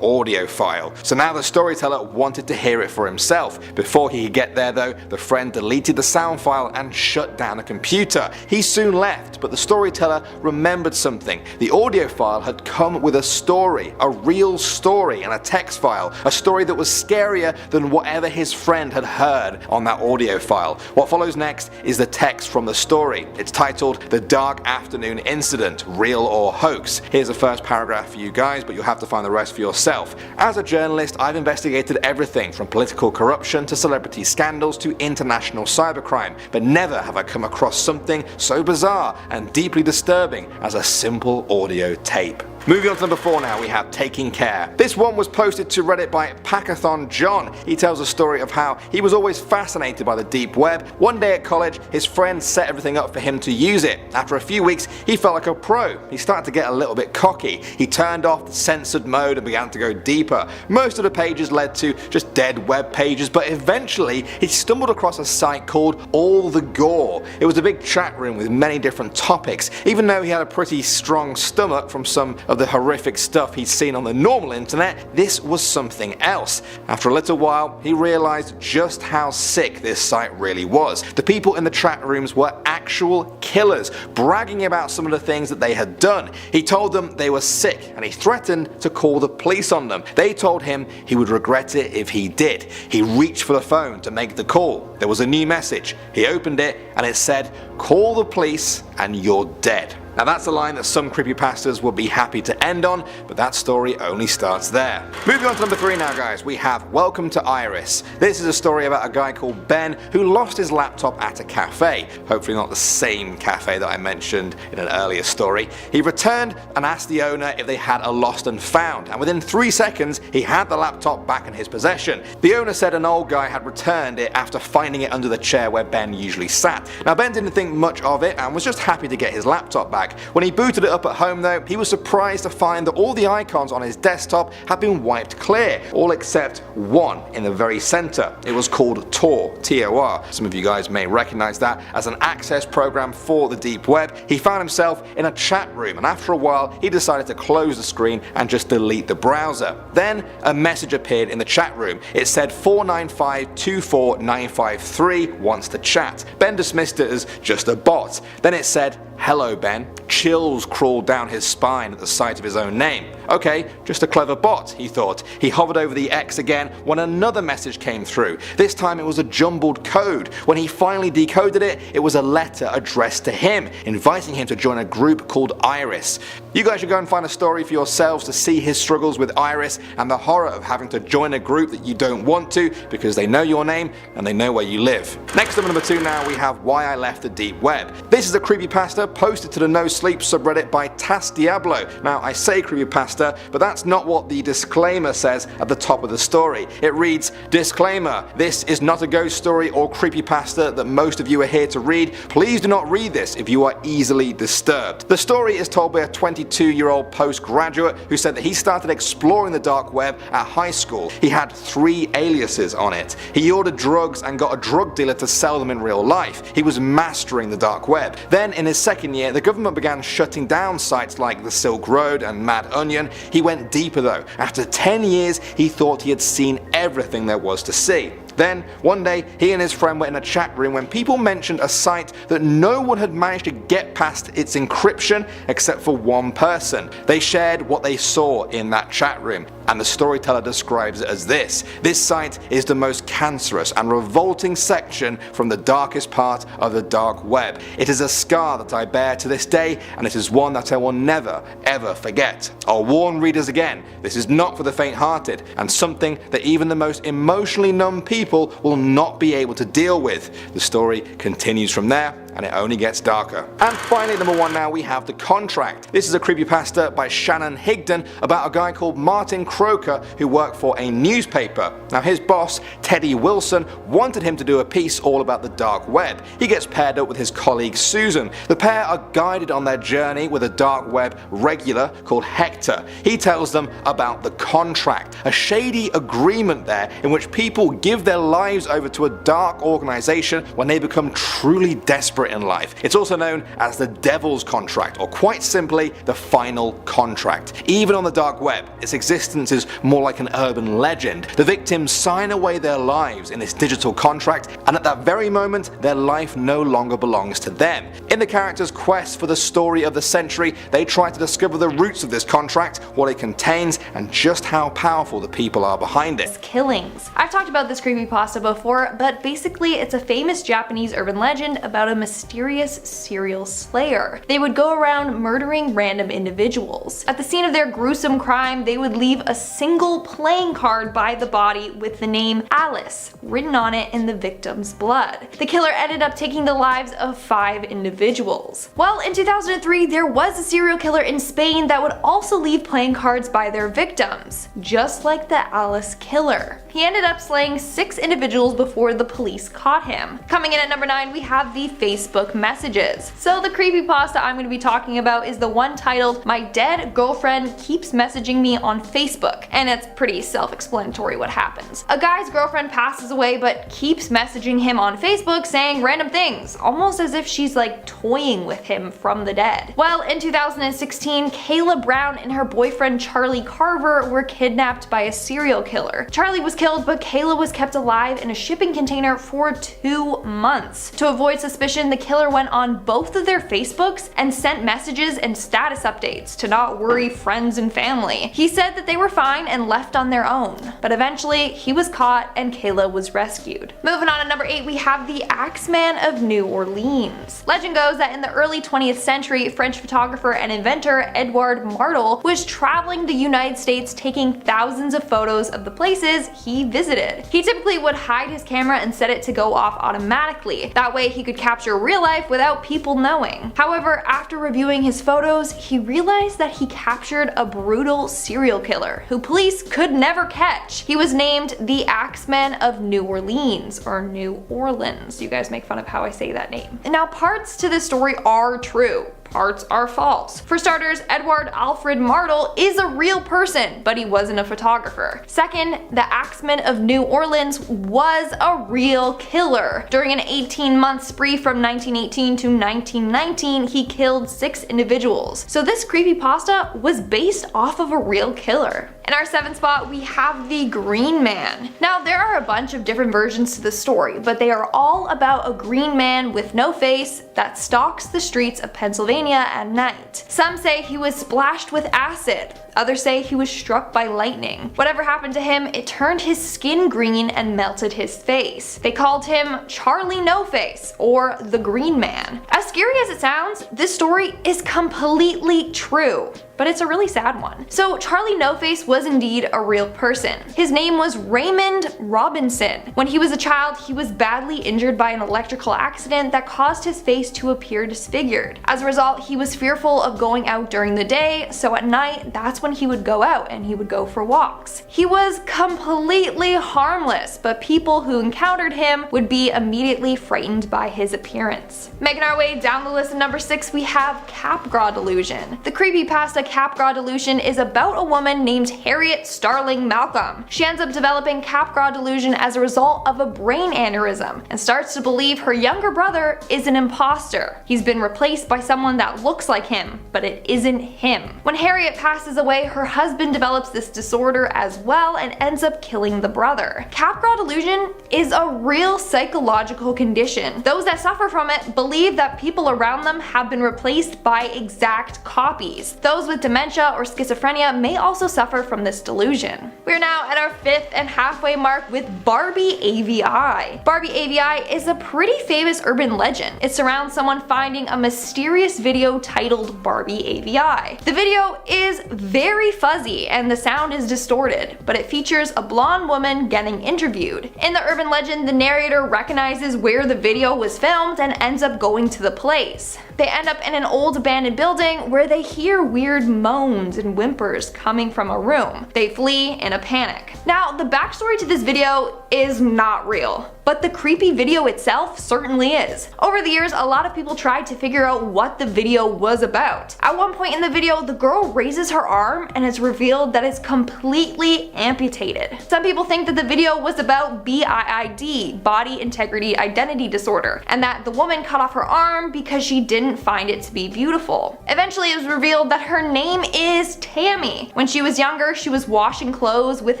audio file." So now the storyteller wanted to hear it for himself. Before he could get there though, the friend deleted the sound file and shut down the computer. He soon left, but the storyteller remembered something. The audio file had come with a story, a real story, and a text file, a story that was scarier than whatever his friend had heard on that audio file. What follows next is the text from the story. It's titled "The Dark Afternoon Incident, Real or Hoax." Here's the first paragraph for you guys, but you'll have to find the rest for yourself. "As a journalist, I've investigated everything from political corruption to celebrity scandals to international cybercrime, but never have I come across something so bizarre and deeply disturbing as a simple audio tape." Moving on to number 4 now, we have Taking Care. This one was posted to Reddit by Packathon John. He tells a story of how he was always fascinated by the deep web. One day at college, his friend set everything up for him to use it. After a few weeks, he felt like a pro. He started to get a little bit cocky. He turned off the censored mode and began to go deeper. Most of the pages led to just dead web pages, but eventually he stumbled across a site called All the Gore. It was a big chat room with many different topics. Even though he had a pretty strong stomach from some of the horrific stuff he'd seen on the normal internet, this was something else. After a little while, he realized just how sick this site really was. The people in the chat rooms were actual killers, bragging about some of the things that they had done. He told them they were sick and he threatened to call the police on them. They told him he would regret it if he did. He reached for the phone to make the call. There was a new message. He opened it and it said, "Call the police and you're dead." Now that's a line that some creepypastas would be happy to end on, but that story only starts there. Moving on to number 3 now guys, we have Welcome to Iris. This is a story about a guy called Ben who lost his laptop at a cafe. Hopefully not the same cafe that I mentioned in an earlier story. He returned and asked the owner if they had a lost and found, and within 3 seconds he had the laptop back in his possession. The owner said an old guy had returned it after finding it under the chair where Ben usually sat. Now Ben didn't think much of it and was just happy to get his laptop back. When he booted it up at home though, he was surprised to find that all the icons on his desktop had been wiped clear, all except one in the very center. It was called Tor, T-O-R. Some of you guys may recognize that as an access program for the deep web. He found himself in a chat room and after a while he decided to close the screen and just delete the browser. Then a message appeared in the chat room. It said 495-24953 wants to chat. Ben dismissed it as just a bot. Then it said, "Hello Ben." Chills crawled down his spine at the sight of his own name. Okay, just a clever bot, he thought. He hovered over the X again when another message came through. This time it was a jumbled code. When he finally decoded it, it was a letter addressed to him, inviting him to join a group called Iris. You guys should go and find a story for yourselves to see his struggles with Iris and the horror of having to join a group that you don't want to because they know your name and they know where you live. Next up at number 2 now, we have Why I Left the Deep Web. This is a creepypasta posted to the No Sleep subreddit by Tas Diablo. Now I say creepypasta, but that's not what the disclaimer says at the top of the story. It reads, "Disclaimer, this is not a ghost story or creepypasta that most of you are here to read. Please do not read this if you are easily disturbed." The story is told by a 22-year-old postgraduate who said that he started exploring the dark web at high school. He had 3 aliases on it. He ordered drugs and got a drug dealer to sell them in real life. He was mastering the dark web. Then in his second year, the government began shutting down sites like the Silk Road and Mad Onion. He went deeper though. After 10 years, he thought he had seen everything there was to see. Then, one day, he and his friend were in a chat room when people mentioned a site that no one had managed to get past its encryption except for one person. They shared what they saw in that chat room, and the storyteller describes it as this. This site is the most cancerous and revolting section from the darkest part of the dark web. It is a scar that I bear to this day, and it is one that I will never, ever forget. I'll warn readers again, this is not for the faint-hearted, and something that even the most emotionally numb people will not be able to deal with. The story continues from there, and it only gets darker. And finally, number 1 now, we have The Contract. This is a creepypasta by Shannon Higdon about a guy called Martin Croker who worked for a newspaper. Now his boss, Teddy Wilson, wanted him to do a piece all about the dark web. He gets paired up with his colleague Susan. The pair are guided on their journey with a dark web regular called Hector. He tells them about The Contract, a shady agreement there in which people give their lives over to a dark organization when they become truly desperate in life. It's also known as the Devil's Contract, or quite simply, the final contract. Even on the dark web, its existence is more like an urban legend. The victims sign away their lives in this digital contract, and at that very moment, their life no longer belongs to them. In the character's quest for the story of the century, they try to discover the roots of this contract, what it contains, and just how powerful the people are behind it. Killings. I've talked about this creepypasta before, but basically it's a famous Japanese urban legend about a mysterious serial slayer. They would go around murdering random individuals. At the scene of their gruesome crime, they would leave a single playing card by the body with the name Alice written on it in the victim's blood. The killer ended up taking the lives of 5 individuals. Well, in 2003, there was a serial killer in Spain that would also leave playing cards by their victims, just like the Alice killer. He ended up slaying 6 individuals before the police caught him. Coming in at number 9, we have the Facebook messages. So the creepypasta I'm going to be talking about is the one titled "My Dead Girlfriend Keeps Messaging Me on Facebook," and it's pretty self-explanatory what happens. A guy's girlfriend passes away but keeps messaging him on Facebook saying random things, almost as if she's like toying with him from the dead. Well, in 2016, Kayla Brown and her boyfriend Charlie Carver were kidnapped by a serial killer. Charlie was killed, but Kayla was kept alive in a shipping container for 2 months. To avoid suspicion, the killer went on both of their Facebooks and sent messages and status updates to not worry friends and family. He said that they were fine and left on their own, but eventually he was caught and Kayla was rescued. Moving on to number 8, we have the Axeman of New Orleans. Legend goes that in the early 20th century, French photographer and inventor Edouard Martel was traveling the United States taking thousands of photos of the places he visited. He typically would hide his camera and set it to go off automatically. That way he could capture real life without people knowing. However, after reviewing his photos, he realized that he captured a brutal serial killer who police could never catch. He was named the Axeman of New Orleans, or New Orleans. You guys make fun of how I say that name. Now, parts to this story are true. Parts are false. For starters, Edouard Alfred Martel is a real person, but he wasn't a photographer. Second, the Axeman of New Orleans was a real killer. During an 18-month spree from 1918 to 1919, he killed 6 individuals. So this creepypasta was based off of a real killer. In our 7th spot, we have the Green Man. Now, there are a bunch of different versions to the story, but they are all about a green man with no face that stalks the streets of Pennsylvania at night. Some say he was splashed with acid. Others say he was struck by lightning. Whatever happened to him, it turned his skin green and melted his face. They called him Charlie No Face, or the Green Man. As scary as it sounds, this story is completely true, but it's a really sad one. So Charlie No Face was indeed a real person. His name was Raymond Robinson. When he was a child, he was badly injured by an electrical accident that caused his face to appear disfigured. As a result, he was fearful of going out during the day, so at night, that's when he would go out and he would go for walks. He was completely harmless, but people who encountered him would be immediately frightened by his appearance. Making our way down the list at number 6, we have Capgras delusion. The creepypasta Capgras delusion is about a woman named Harriet Starling Malcolm. She ends up developing Capgras delusion as a result of a brain aneurysm and starts to believe her younger brother is an imposter. He's been replaced by someone that looks like him, but it isn't him. When Harriet passes away, her husband develops this disorder as well and ends up killing the brother. Capgras delusion is a real psychological condition. Those that suffer from it believe that people around them have been replaced by exact copies. Those with dementia or schizophrenia may also suffer from this delusion. We're now at our 5th and halfway mark with Barbie AVI. Barbie AVI is a pretty famous urban legend. It surrounds someone finding a mysterious video titled Barbie AVI. The video is very fuzzy and the sound is distorted, but it features a blonde woman getting interviewed. In the urban legend, the narrator recognizes where the video was filmed and ends up going to the place. They end up in an old abandoned building where they hear weird moans and whimpers coming from a room. They flee in a panic. Now, the backstory to this video is not real, but the creepy video itself certainly is. Over the years, a lot of people tried to figure out what the video was about. At one point in the video, the girl raises her arm and it's revealed that it's completely amputated. Some people think that the video was about BIID, body integrity identity disorder, and that the woman cut off her arm because she didn't find it to be beautiful. Eventually, it was revealed that her name is Tammy. When she was younger, she was washing clothes with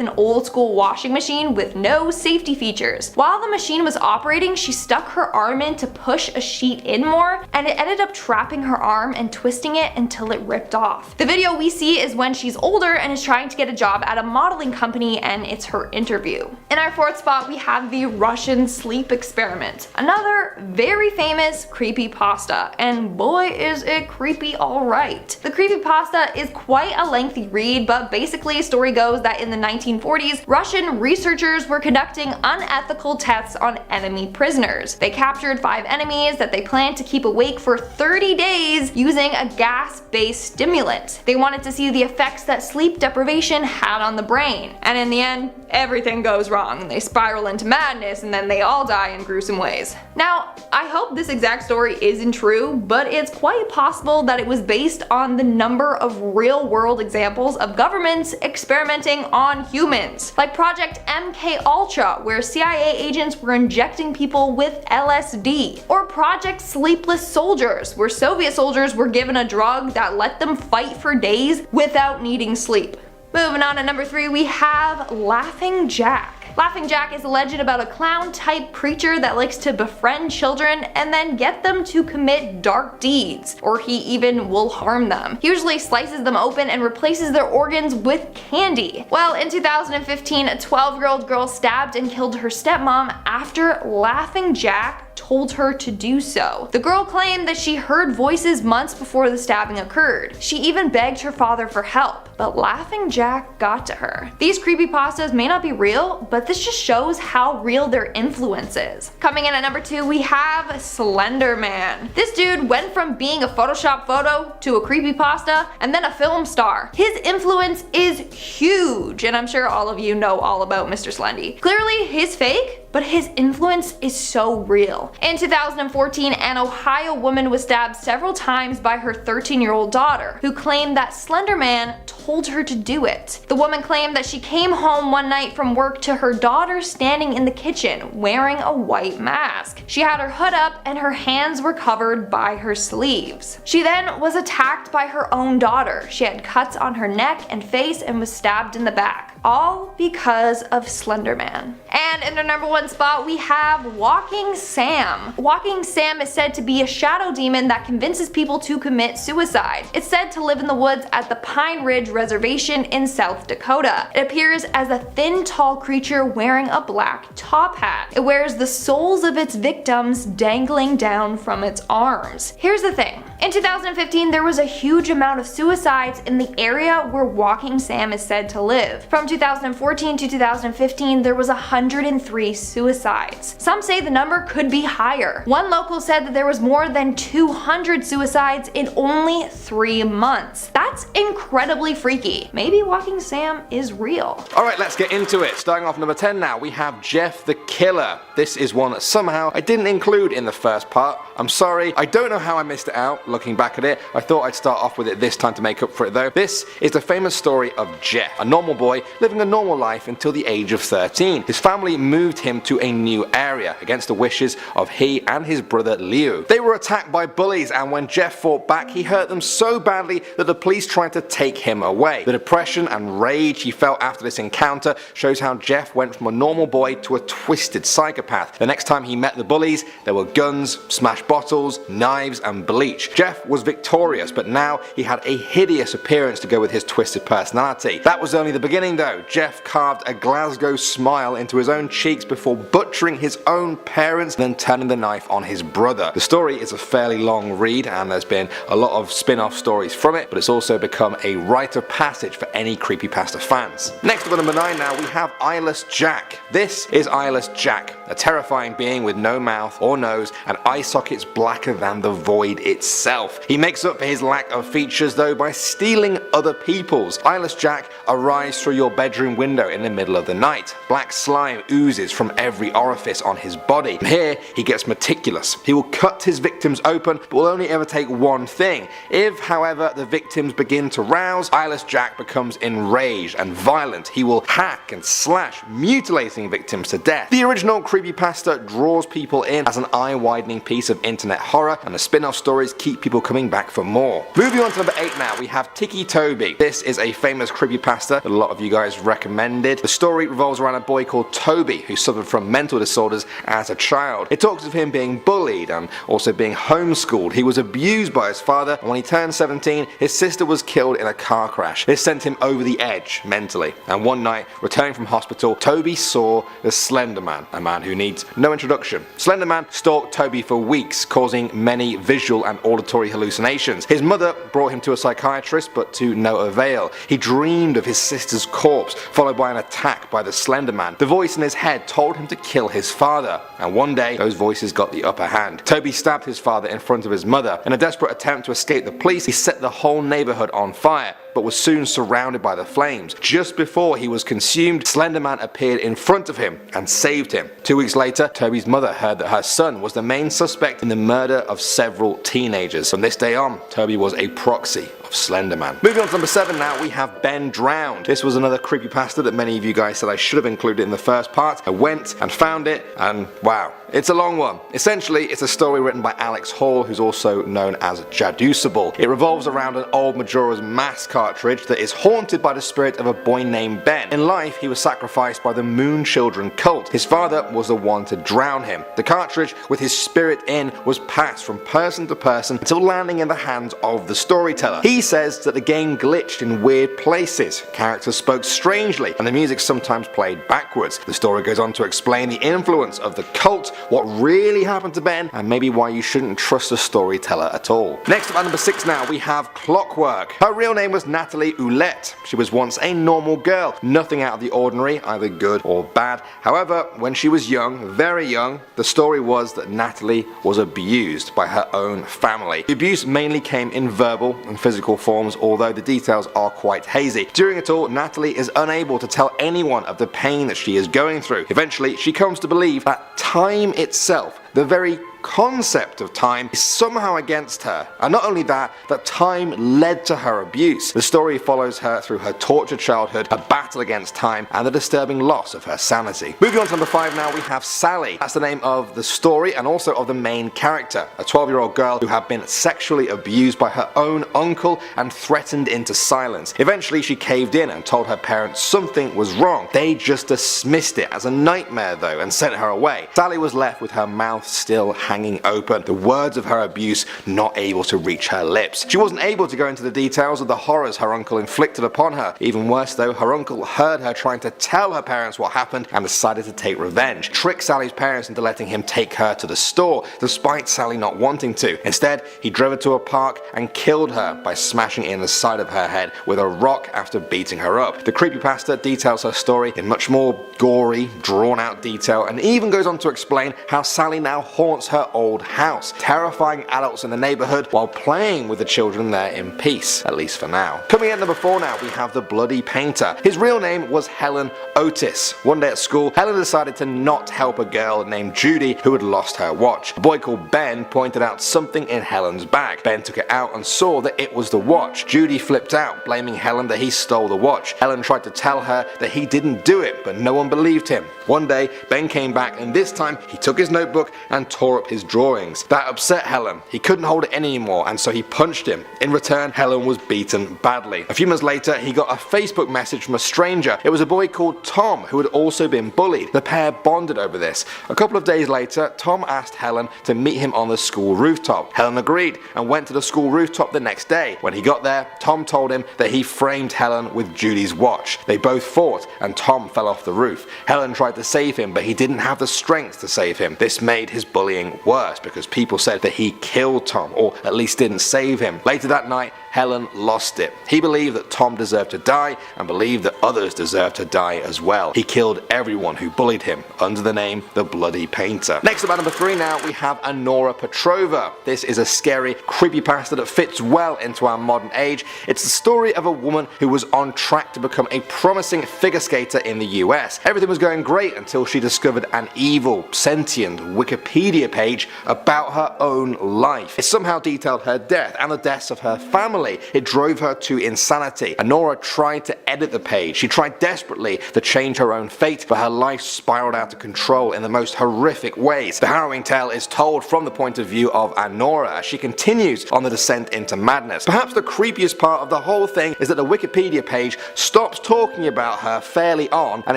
an old school washing machine with no safety features. While the machine was operating, she stuck her arm in to push a sheet in more, and it ended up trapping her arm and twisting it until it ripped off. The video we see is when she's older and is trying to get a job at a modeling company, and it's her interview. In our 4th spot, we have the Russian sleep experiment, another very famous creepypasta, and boy is it creepy alright. The creepypasta is quite a lengthy read, but basically story goes that in the 1940s, Russian researchers were conducting unethical tests on enemy prisoners. They captured 5 enemies that they planned to keep awake for 30 days using a gas-based stimulant. They wanted to see the effects that sleep deprivation had on the brain, and in the end, everything goes wrong. They spiral into madness and then they all die in gruesome ways. Now, I hope this exact story isn't true, but it's quite possible that it was based on the number of real-world examples of governments experimenting on humans, like Project MKUltra, where CIA agents were injecting people with LSD, or Project Sleepless Soldiers, where Soviet soldiers were given a drug that let them fight for days without needing sleep. Moving on to number 3, we have Laughing Jack. Laughing Jack is a legend about a clown-type creature that likes to befriend children and then get them to commit dark deeds, or he even will harm them. He usually slices them open and replaces their organs with candy. Well, in 2015, a 12-year-old girl stabbed and killed her stepmom after Laughing Jack told her to do so. The girl claimed that she heard voices months before the stabbing occurred. She even begged her father for help, but Laughing Jack got to her. These creepypastas may not be real, but this just shows how real their influence is. Coming in at number 2, we have Slender Man. This dude went from being a Photoshop photo to a creepypasta and then a film star. His influence is huge, and I'm sure all of you know all about Mr. Slendy. Clearly, he's fake, but his influence is so real. In 2014, an Ohio woman was stabbed several times by her 13-year-old daughter, who claimed that Slender Man told her to do it. The woman claimed that she came home one night from work to her daughter standing in the kitchen wearing a white mask. She had her hood up and her hands were covered by her sleeves. She then was attacked by her own daughter. She had cuts on her neck and face and was stabbed in the back, all because of Slender Man. And in the number 1 spot, we have Walking Sam. Walking Sam is said to be a shadow demon that convinces people to commit suicide. It's said to live in the woods at the Pine Ridge Reservation in South Dakota. It appears as a thin, tall creature wearing a black top hat. It wears the souls of its victims dangling down from its arms. Here's the thing. In 2015, there was a huge amount of suicides in the area where Walking Sam is said to live. From 2014 to 2015, there was 103 suicides. Some say the number could be higher. One local said that there was more than 200 suicides in only 3 months. That's That's incredibly freaky. Maybe Walking Sam is real. Alright, let's get into it. Starting off number 10 now, we have Jeff the Killer. This is one that somehow I didn't include in the first part. I'm sorry, I don't know how I missed it out. Looking back at it, I thought I'd start off with it this time to make up for it though. This is the famous story of Jeff, a normal boy living a normal life until the age of 13. His family moved him to a new area against the wishes of he and his brother Leo. They were attacked by bullies, and when Jeff fought back, he hurt them so badly that the police tried to take him away. The depression and rage he felt after this encounter shows how Jeff went from a normal boy to a twisted psychopath. The next time he met the bullies, there were guns, smashed bottles, knives, and bleach. Jeff was victorious, but now he had a hideous appearance to go with his twisted personality. That was only the beginning though. Jeff carved a Glasgow smile into his own cheeks before butchering his own parents, then turning the knife on his brother. The story is a fairly long read, and there's been a lot of spin-off stories from it, but it's also become a rite of passage for any Creepypasta fans. Next up at number 9 now, we have Eyeless Jack. This is Eyeless Jack, a terrifying being with no mouth or nose and eye sockets blacker than the void itself. He makes up for his lack of features though by stealing other people's. Eyeless Jack arrives through your bedroom window in the middle of the night. Black slime oozes from every orifice on his body. And here he gets meticulous. He will cut his victims open, but will only ever take one thing. If, however, the victims begin to rouse, Eyeless Jack becomes enraged and violent. He will hack and slash, mutilating victims to death. The original Creepypasta draws people in as an eye-widening piece of internet horror, and the spin-off stories keep people coming back for more. Moving on to number 8 now, we have Tiki Toby. This is a famous Creepypasta that a lot of you guys recommended. The story revolves around a boy called Toby who suffered from mental disorders as a child. It talks of him being bullied and also being homeschooled. He was abused by his father, and when he turned 17, his sister was killed in a car crash. This sent him over the edge mentally, and one night, returning from hospital, Toby saw the Slender Man, a man who needs no introduction. Slender Man stalked Toby for weeks, causing many visual and auditory hallucinations. His mother brought him to a psychiatrist, but to no avail. He dreamed of his sister's corpse, followed by an attack by the Slender Man. The voice in his head told him to kill his father, and one day, those voices got the upper hand. Toby stabbed his father in front of his mother. In a desperate attempt to escape the police, he set the whole neighborhood on fire, but was soon surrounded by the flames. Just before he was consumed, Slender Man appeared in front of him and saved him. 2 weeks later, Toby's mother heard that her son was the main suspect in the murder of several teenagers. From this day on, Toby was a proxy of Slender Man. Moving on to number 7 now, we have Ben Drowned. This was another Creepypasta that many of you guys said I should have included in the first part. I went and found it, and wow, it's a long one. Essentially, it's a story written by Alex Hall, who's also known as Jaducible. It revolves around an old Majora's Mask cartridge that is haunted by the spirit of a boy named Ben. In life, he was sacrificed by the Moon Children cult. His father was the one to drown him. The cartridge, with his spirit in, was passed from person to person until landing in the hands of the storyteller. He says that the game glitched in weird places, characters spoke strangely, and the music sometimes played backwards. The story goes on to explain the influence of the cult, what really happened to Ben, and maybe why you shouldn't trust a storyteller at all. Next up at number 6 now, we have Clockwork. Her real name was Natalie Ouellette. She was once a normal girl, nothing out of the ordinary, either good or bad. However, when she was young, very young, the story was that Natalie was abused by her own family. The abuse mainly came in verbal and physical forms, although the details are quite hazy. During it all, Natalie is unable to tell anyone of the pain that she is going through. Eventually, she comes to believe that time itself, the very concept of time, is somehow against her, and not only that, that time led to her abuse. The story follows her through her tortured childhood, a battle against time, and the disturbing loss of her sanity. Moving on to number 5 now, we have Sally. That's the name of the story and also of the main character, a 12-year-old girl who had been sexually abused by her own uncle and threatened into silence. Eventually she caved in and told her parents something was wrong. They just dismissed it as a nightmare though and sent her away. Sally was left with her mouth still hanging open, the words of her abuse not able to reach her lips. She wasn't able to go into the details of the horrors her uncle inflicted upon her. Even worse though, her uncle heard her trying to tell her parents what happened and decided to take revenge. Tricked Sally's parents into letting him take her to the store, despite Sally not wanting to. Instead, he drove her to a park and killed her by smashing in the side of her head with a rock after beating her up. The Creepypasta details her story in much more gory, drawn out detail, and even goes on to explain how Sally now haunts her her old house, terrifying adults in the neighborhood while playing with the children there in peace, at least for now. Coming at number 4 now, we have the Bloody Painter. His real name was Helen Otis. One day at school, Helen decided to not help a girl named Judy who had lost her watch. A boy called Ben pointed out something in Helen's bag. Ben took it out and saw that it was the watch. Judy flipped out, blaming Helen that he stole the watch. Helen tried to tell her that he didn't do it, but no one believed him. One day, Ben came back and this time he took his notebook and tore up his drawings. That upset Helen. He couldn't hold it in anymore and so he punched him. In return, Helen was beaten badly. A few months later, he got a Facebook message from a stranger. It was a boy called Tom who had also been bullied. The pair bonded over this. A couple of days later, Tom asked Helen to meet him on the school rooftop. Helen agreed and went to the school rooftop the next day. When he got there, Tom told him that he framed Helen with Judy's watch. They both fought and Tom fell off the roof. Helen tried to save him, but he didn't have the strength to save him. This made his bullying worse because people said that he killed Tom, or at least didn't save him. Later that night, Helen lost it. He believed that Tom deserved to die and believed that others deserved to die as well. He killed everyone who bullied him under the name the Bloody Painter. Next up at number 3 now, we have Anora Petrova. This is a scary creepypasta that fits well into our modern age. It's the story of a woman who was on track to become a promising figure skater in the US. Everything was going great until she discovered an evil, sentient Wikipedia page about her own life. It somehow detailed her death and the deaths of her family. It drove her to insanity. Anora tried to edit the page. She tried desperately to change her own fate, but her life spiraled out of control in the most horrific ways. The harrowing tale is told from the point of view of Anora as she continues on the descent into madness. Perhaps the creepiest part of the whole thing is that the Wikipedia page stops talking about her fairly on and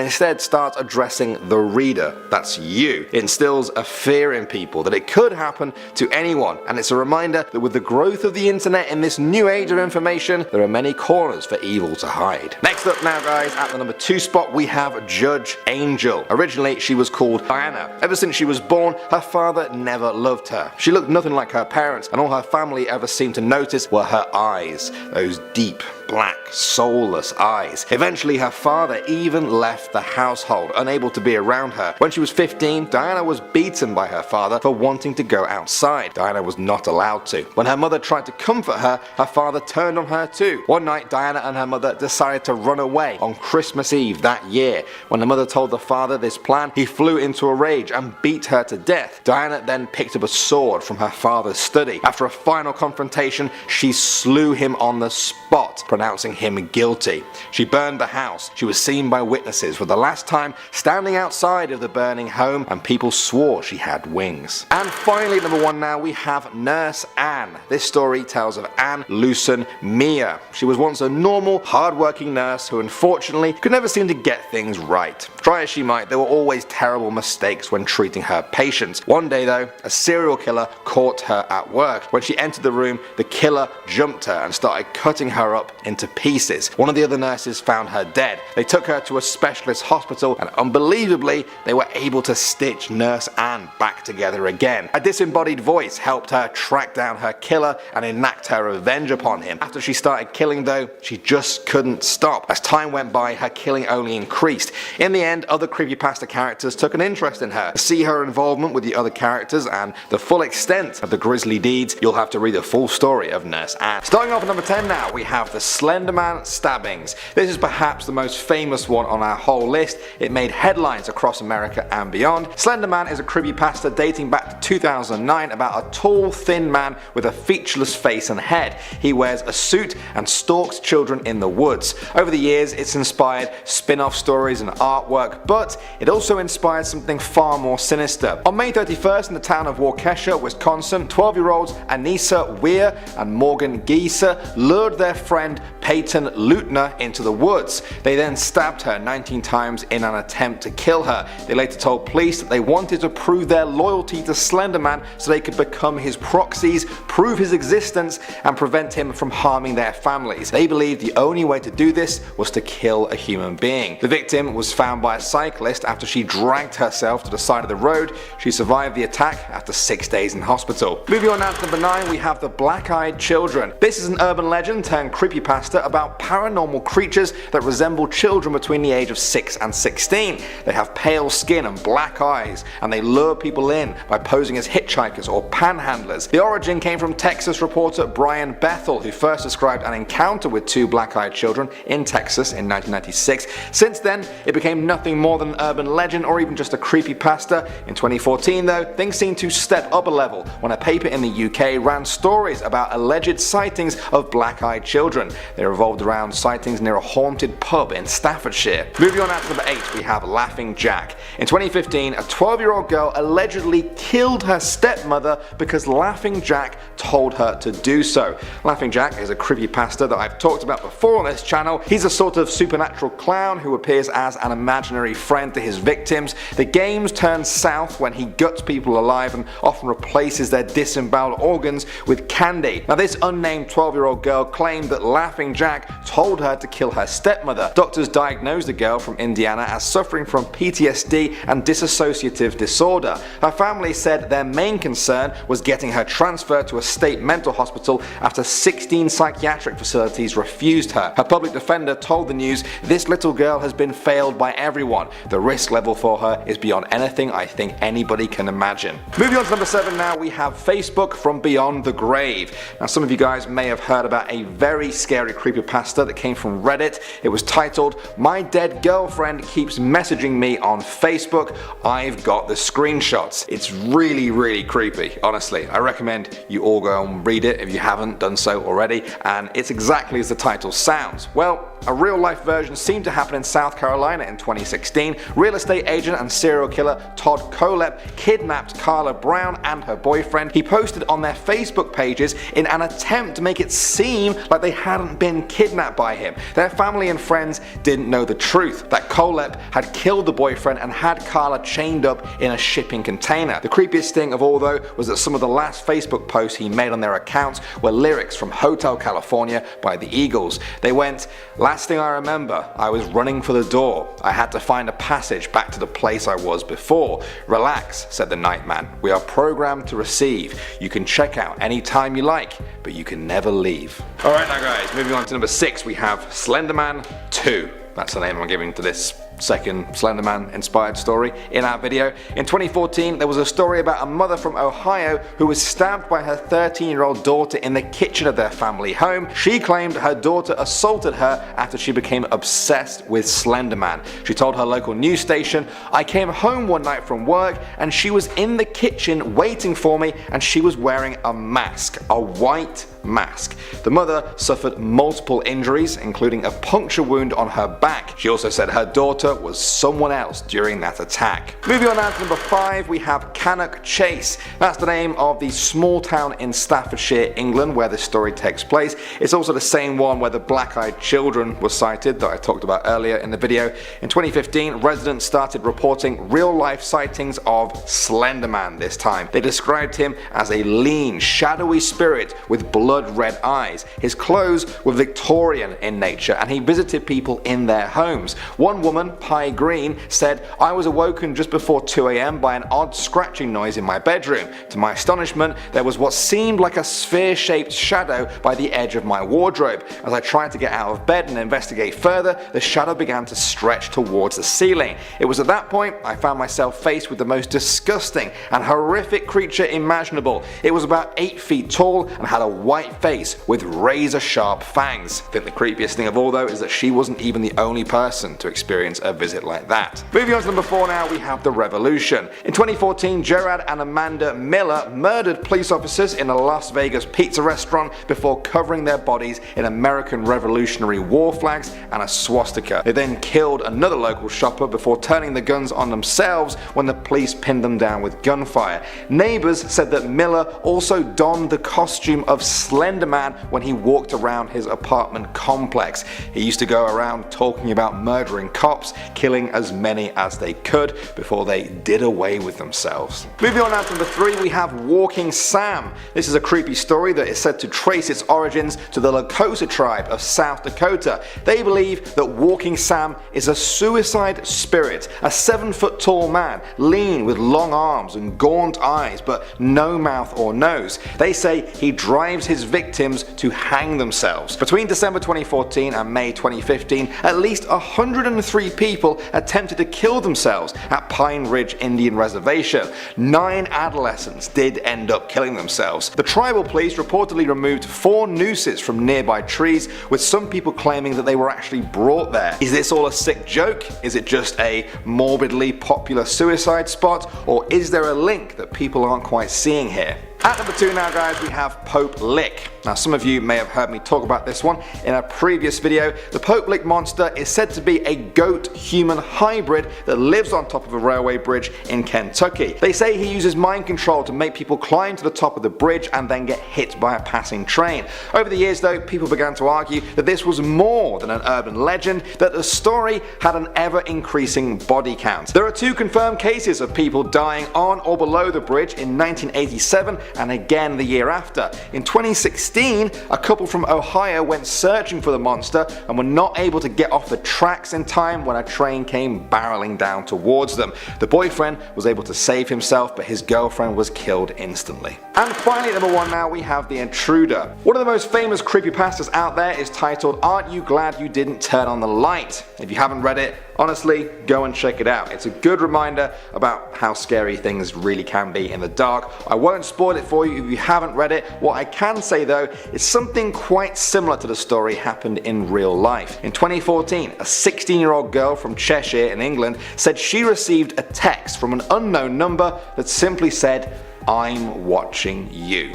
instead starts addressing the reader. That's you. It instills a fear in people that it could happen to anyone, and it's a reminder that with the growth of the internet in this new age of information, there are many corners for evil to hide. Next up now guys, at the number 2 spot we have Judge Angel. Originally she was called Diana. Ever since she was born, her father never loved her. She looked nothing like her parents and all her family ever seemed to notice were her eyes. Those deep, black, soulless eyes. Eventually her father even left the household, unable to be around her. When she was 15, Diana was beaten by her father for wanting to go outside. Diana was not allowed to. When her mother tried to comfort her, her father turned on her too. One night Diana and her mother decided to run away on Christmas Eve that year. When the mother told the father this plan, he flew into a rage and beat her to death. Diana then picked up a sword from her father's study. After a final confrontation, she slew him on the spot, pronouncing him guilty. She burned the house. She was seen by witnesses for the last time standing outside of the burning home, and people swore she had wings. And finally, number 1 now, we have Nurse Anne. This story tells of Anne Lucen Mia. She was once a normal, hard-working nurse who unfortunately could never seem to get things right. Try as she might, there were always terrible mistakes when treating her patients. One day though, a serial killer caught her at work. When she entered the room, the killer jumped her and started cutting her up into pieces. One of the other nurses found her dead. They took her to a specialist hospital and unbelievably, they were able to stitch Nurse Anne back together again. A disembodied voice helped her track down her killer and enact her revenge upon him. After she started killing though, she just couldn't stop. As time went by, her killing only increased. In the end, other creepypasta characters took an interest in her. To see her involvement with the other characters and the full extent of the grisly deeds, you'll have to read the full story of Nurse Anne. Starting off at number 10 now, we have the Slender Man stabbings. This is perhaps the most famous one on our whole list. It made headlines across America and beyond. Slender Man is a creepypasta dating back to 2009 about a tall, thin man with a featureless face and head. He wears a suit and stalks children in the woods. Over the years, it's inspired spin-off stories and artwork, but it also inspired something far more sinister. On May 31st in the town of Waukesha, Wisconsin, 12-year-olds Anissa Weir and Morgan Gieser lured their friend Peyton Leutner into the woods. They then stabbed her 19 times in an attempt to kill her. They later told police that they wanted to prove their loyalty to Slender Man so they could become his proxies, prove his existence, and prevent him from harming their families. They believed the only way to do this was to kill a human being. The victim was found by a cyclist after she dragged herself to the side of the road. She survived the attack after 6 days in hospital. Moving on now to number 9, we have the Black-Eyed Children. This is an urban legend turned creepypasta creepypasta about paranormal creatures that resemble children between the age of 6 and 16. They have pale skin and black eyes, and they lure people in by posing as hitchhikers or panhandlers. The origin came from Texas reporter Brian Bethel, who first described an encounter with two black-eyed children in Texas in 1996. Since then, it became nothing more than an urban legend or even just a creepypasta. In 2014 though, things seemed to step up a level when a paper in the UK ran stories about alleged sightings of black-eyed children. They revolved around sightings near a haunted pub in Staffordshire. Moving on out to number 8, we have Laughing Jack. In 2015, a 12-year-old girl allegedly killed her stepmother because Laughing Jack told her to do so. Laughing Jack is a creepypasta that I've talked about before on this channel. He's a sort of supernatural clown who appears as an imaginary friend to his victims. The games turn south when he guts people alive and often replaces their disemboweled organs with candy. Now, this unnamed 12-year-old girl claimed that Laughing Jack told her to kill her stepmother. Doctors diagnosed the girl from Indiana as suffering from PTSD and dissociative disorder. Her family said their main concern was getting her transferred to a state mental hospital after 16 psychiatric facilities refused her. Her public defender told the news, "This little girl has been failed by everyone. The risk level for her is beyond anything I think anybody can imagine." Moving on to number 7 now, we have Facebook from Beyond the Grave. Now, some of you guys may have heard about a very scary creepypasta that came from Reddit. It was titled, "My dead girlfriend keeps messaging me on Facebook. I've got the screenshots." It's really creepy, honestly. I recommend you all go and read it if you haven't done so already, and it's exactly as the title sounds. Well, a real life version seemed to happen in South Carolina in 2016. Real estate agent and serial killer Todd Colep kidnapped Carla Brown and her boyfriend. He posted on their Facebook pages in an attempt to make it seem like they hadn't been kidnapped by him. Their family and friends didn't know the truth, that Colep had killed the boyfriend and had Carla chained up in a shipping container. The creepiest thing of all though was that some of the last Facebook posts he made on their accounts were lyrics from Hotel California by the Eagles. They went, "Last thing I remember, I was running for the door. I had to find a passage back to the place I was before. Relax," said the Nightman. "We are programmed to receive. You can check out anytime you like, but you can never leave." Alright now guys, moving on to number 6, we have Slenderman 2. That's the name I'm giving to this second Slenderman inspired story in our video. In 2014, there was a story about a mother from Ohio who was stabbed by her 13-year-old daughter in the kitchen of their family home. She claimed her daughter assaulted her after she became obsessed with Slenderman. She told her local news station, "I came home one night from work and she was in the kitchen waiting for me and she was wearing a mask, a white mask." The mother suffered multiple injuries, including a puncture wound on her back. She also said her daughter was someone else during that attack. Moving on now to number 5, we have Cannock Chase. That's the name of the small town in Staffordshire, England, where this story takes place. It's also the same one where the black-eyed children were sighted that I talked about earlier in the video. In 2015, residents started reporting real-life sightings of Slenderman this time. They described him as a lean, shadowy spirit with blood-red eyes. His clothes were Victorian in nature and he visited people in their homes. One woman, Pie Green, said, "I was awoken just before 2 a.m. by an odd scratching noise in my bedroom. To my astonishment, there was what seemed like a sphere-shaped shadow by the edge of my wardrobe. As I tried to get out of bed and investigate further, the shadow began to stretch towards the ceiling. It was at that point I found myself faced with the most disgusting and horrific creature imaginable. It was about 8 feet tall and had a white face with razor-sharp fangs." I think the creepiest thing of all though is that she wasn't even the only person to experience a visit like that. Moving on to number 4 now, we have the Revolution. In 2014, Gerard and Amanda Miller murdered police officers in a Las Vegas pizza restaurant before covering their bodies in American Revolutionary War flags and a swastika. They then killed another local shopper before turning the guns on themselves when the police pinned them down with gunfire. Neighbors said that Miller also donned the costume of Slenderman when he walked around his apartment complex. He used to go around talking about murdering cops, killing as many as they could before they did away with themselves. Moving on now to number 3, we have Walking Sam. This is a creepy story that is said to trace its origins to the Lakota tribe of South Dakota. They believe that Walking Sam is a suicide spirit, a 7-foot tall man, lean with long arms and gaunt eyes but no mouth or nose. They say he drives his his victims to hang themselves. Between December 2014 and May 2015, at least 103 people attempted to kill themselves at Pine Ridge Indian Reservation. 9 adolescents did end up killing themselves. The tribal police reportedly removed 4 nooses from nearby trees, with some people claiming that they were actually brought there. Is this all a sick joke? Is it just a morbidly popular suicide spot? Or is there a link that people aren't quite seeing here? At number 2 now, guys, we have Pope Lick. Now, some of you may have heard me talk about this one in a previous video. The Pope Lick monster is said to be a goat-human hybrid that lives on top of a railway bridge in Kentucky. They say he uses mind control to make people climb to the top of the bridge and then get hit by a passing train. Over the years, though, people began to argue that this was more than an urban legend, that the story had an ever-increasing body count. There are 2 confirmed cases of people dying on or below the bridge in 1987 and again the year after. In 2016, a couple from Ohio went searching for the monster and were not able to get off the tracks in time when a train came barreling down towards them. The boyfriend was able to save himself, but his girlfriend was killed instantly. And finally, at number 1 now, we have The Intruder. One of the most famous creepypastas out there is titled "Aren't You Glad You Didn't Turn on the Light?" If you haven't read it, honestly, go and check it out. It's a good reminder about how scary things really can be in the dark. I won't spoil it for you if you haven't read it. What I can say though is something quite similar to the story happened in real life. In 2014, a 16-year-old girl from Cheshire in England said she received a text from an unknown number that simply said, "I'm watching you."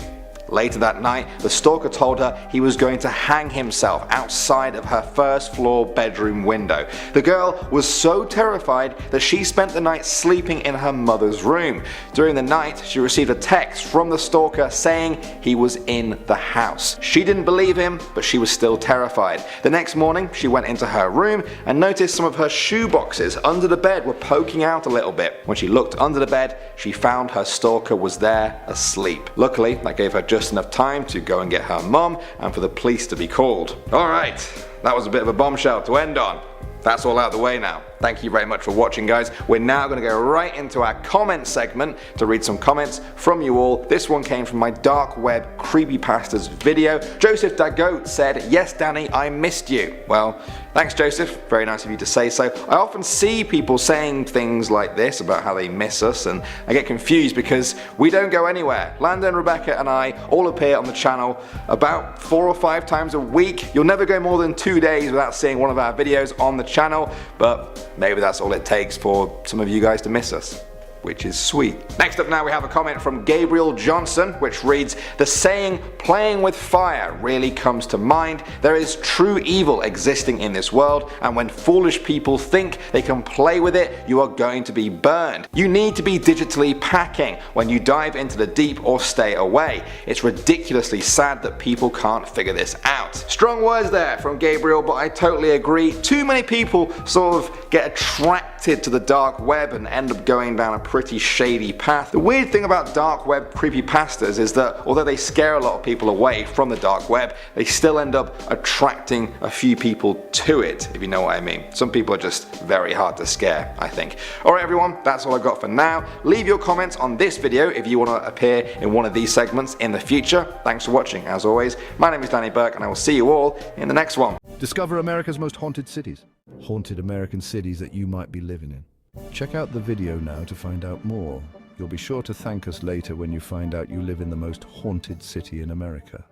Later that night, the stalker told her he was going to hang himself outside of her first floor bedroom window. The girl was so terrified that she spent the night sleeping in her mother's room. During the night, she received a text from the stalker saying he was in the house. She didn't believe him, but she was still terrified. The next morning, she went into her room and noticed some of her shoe boxes under the bed were poking out a little bit. When she looked under the bed, she found her stalker was there asleep. Luckily, that gave her just enough time to go and get her mum and for the police to be called. Alright, that was a bit of a bombshell to end on. That's all out of the way now. Thank you very much for watching, guys. We're now going to go right into our comment segment to read some comments from you all. This one came from my dark web creepypastas video. Joseph Dagoat said, "Yes, Danny, I missed you." Well, thanks, Joseph. Very nice of you to say so. I often see people saying things like this about how they miss us, and I get confused because we don't go anywhere. Landon, Rebecca and I all appear on the channel about 4 or 5 times a week. You'll never go more than 2 days without seeing one of our videos on the channel, but maybe that's all it takes for some of you guys to miss us, which is sweet. Next up now, we have a comment from Gabriel Johnson, which reads, "The saying, playing with fire, really comes to mind. There is true evil existing in this world, and when foolish people think they can play with it, you are going to be burned. You need to be digitally packing when you dive into the deep or stay away. It's ridiculously sad that people can't figure this out." Strong words there from Gabriel, but I totally agree. Too many people sort of get attracted to the dark web and end up going down a pretty shady path. The weird thing about dark web creepypastas is that although they scare a lot of people away from the dark web, they still end up attracting a few people to it, if you know what I mean. Some people are just very hard to scare, I think. Alright everyone, that's all I've got for now. Leave your comments on this video if you want to appear in one of these segments in the future. Thanks for watching as always. My name is Danny Burke and I will see you all in the next one. Discover America's most haunted cities. Haunted American cities that you might be living in. Check out the video now to find out more. You'll be sure to thank us later when you find out you live in the most haunted city in America.